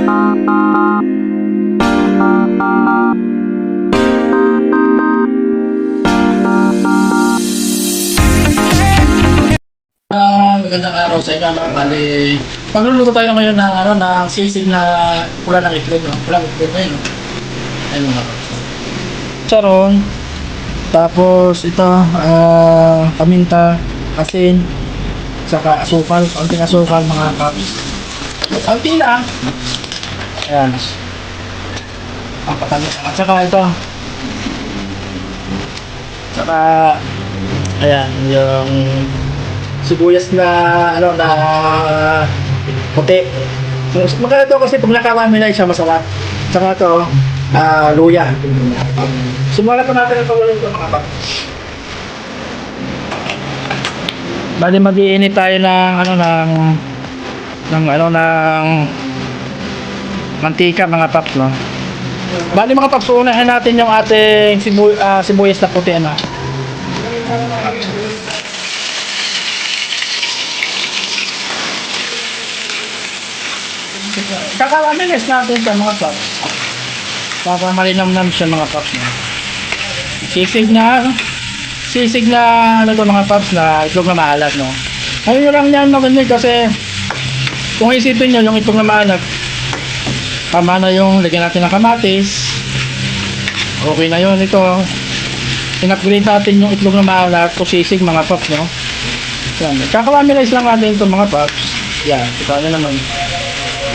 Magandang araw sa inyo, mga bali. Magluluto tayo ngayon ng ng sisig na pula ng itlog, no? Pulang itlog na yun, no? Ayun mga paps. Charon. Tapos ito, paminta, asin, saka asukal, konting asukal mga paps. Konti lang. Ayan. Ang patamis. At saka ito. Saka, ayan, yung sibuyas na na puti. Maganda to kasi pag nakaramay siya masarap. Saka to luya. Simulan pa natin ang pagulong ito mga paps. Bali mag-iinit tayo ng ng mantika mga paps, no. Bali mga paps, unahin natin yung ating sibuyas na puti Kakawamilis natin ito mga paps. Para malinamnam siya mga paps. Sisig na mga paps na itlog na maalat, no. Ayun nyo lang yan makinig kasi kung isipin nyo yung itlog na maalat, tama na yung lagyan natin ng kamatis. Okay na yun ito. In-upgrade natin yung itlog na maalat o sisig mga paps, no. Yan. Kakawamilis lang natin ito mga paps. Yan. Ito na naman.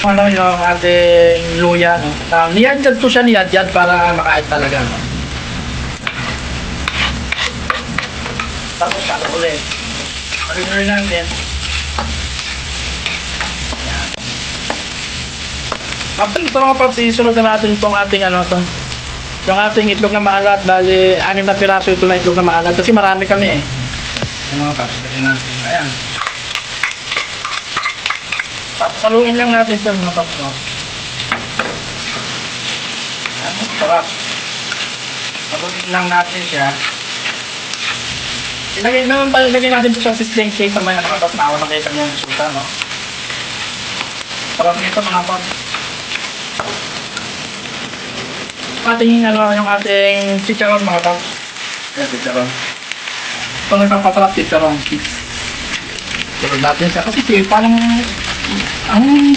Ano yung ating luya, no? Niyadjad to siya para makain talaga, no? Tapos kala ulit. Pag-inurin natin. Yan. Tapos ito mga paps, isunod na natin itong ating yung ating itlog na maalat. Bali, 6 na piraso ito na itlog na maalat kasi marami kami yung mga paps, ayan. Saluin lang natin ito mga paps, no? Sarap. Saluin lang natin siya. Ilagay natin ito sa sisling cake sa mga paps. Naawa na kayo kanyang resulta, no? Sarap nito mga paps. Patingin yung ating chicharon mga paps. Ayan, chicharon. Ito nagpapasarap chicharon. Tulog natin siya kasi parang ang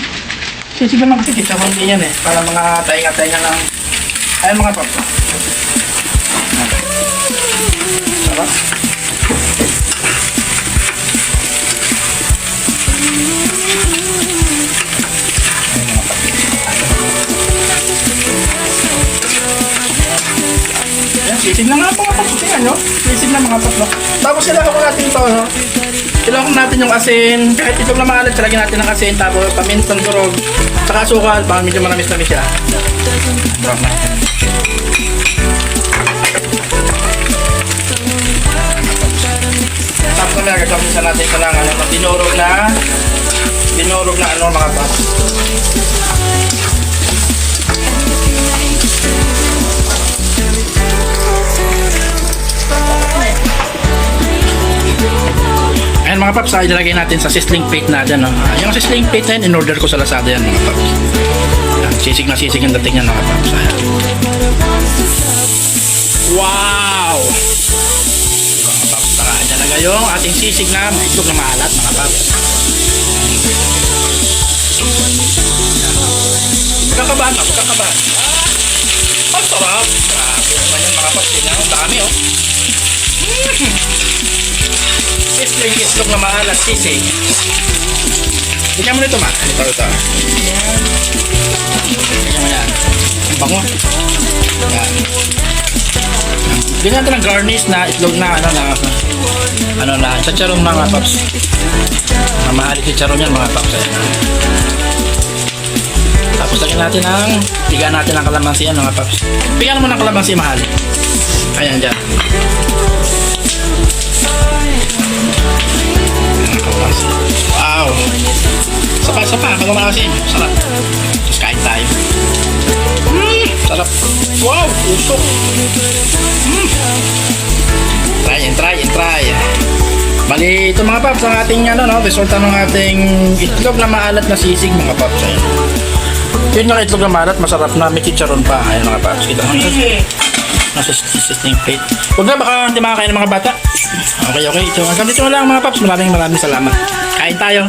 sisig naman kasi chicharon din yan para mga tainga-tainga lang. Ayan mga paps. Sarap. Ayan, sisig na nga mga paps. Tingnan nyo. Sisig na mga paps. Tapos ilagay ko natin ito, no? Ilagay natin yung asin. Kahit itong na maalat, lagyan natin ng asin. Tapos pamintang durog. Saka asukal. Para medyo manamis-namis siya. Durog natin. Tapos na nagkakabisa natin sa lang dinurog na mga paps. Ayan mga paps, ilagay natin sa sizzling plate natin, no? Yung sizzling plate na yun, in-order ko sa Lazada yan mga paps. Ayan, sisig na sisig ang dating yan mga paps. Ayan. Wow! Mga paps, dyan na yung ating sisig na itlog na maalat mga paps. Magkakabahan na, magkakabahan. Ang sarap! Grabe naman yan mga paps, yun ang dami, oh. Sisling itlog na maalat sisig. Bigyan mo nito ma. Ito. Bigyan mo yan. Ang bango. Yan. Bigyan natin ng garnish na itlog na chicharon mga paps. Mamahali chicharon yan mga paps. Tapos lagyan natin tigaan natin ng kalamansi yan mga paps. Bigyan mo ng kalamansi mahal. Ayan dyan. Wow! Sapa, pag umakasin. Sarap. Tapos kain tayo. Sarap. Wow! Usok. Try. Bali, ito mga paps, ang ating resulta ng ating itlog na maalat na sisig mga paps. Yun nga itlog na maalat, masarap na. May chicharon pa. Ayan mga paps. Kita mo. Nasa system plate. Huwag na, baka hindi makakain ng mga bata. Okay. Ito. Hanggang dito na lang mga paps. Maraming salamat. Kain tayo.